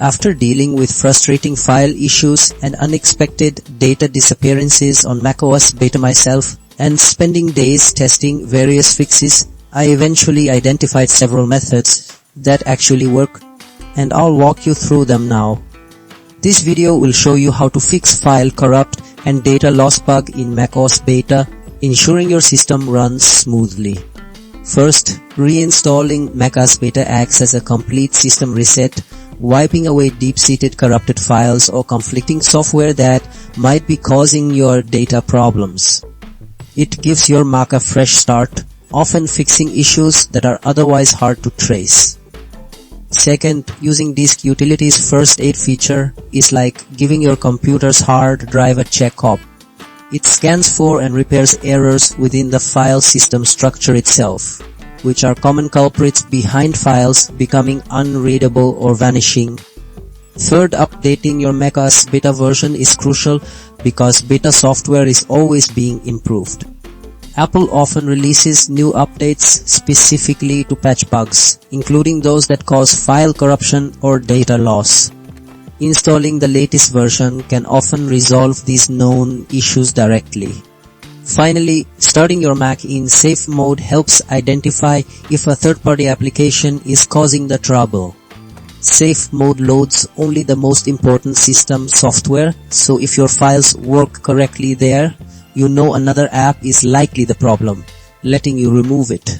After dealing with frustrating file issues and unexpected data disappearances on Macos beta myself, and spending days testing various fixes, I eventually identified several methods that actually work, and I'll walk you through them now. This video will show you how to fix file corrupt and data loss bug in Macos beta, ensuring your system runs smoothly. First, reinstalling Macos beta acts as a complete system reset, wiping away deep-seated corrupted files or conflicting software that might be causing your data problems. It gives your Mac a fresh start, often fixing issues that are otherwise hard to trace. Second, using Disk Utility's first aid feature is like giving your computer's hard drive a checkup. It scans for and repairs errors within the file system structure itself, which are common culprits behind files becoming unreadable or vanishing. Third, updating your Macos beta version is crucial because beta software is always being improved. Apple often releases new updates specifically to patch bugs, including those that cause file corruption or data loss. Installing the latest version can often resolve these known issues directly. Finally, starting your Mac in safe mode helps identify if a third-party application is causing the trouble. Safe mode loads only the most important system software, so if your files work correctly there, you know another app is likely the problem, letting you remove it.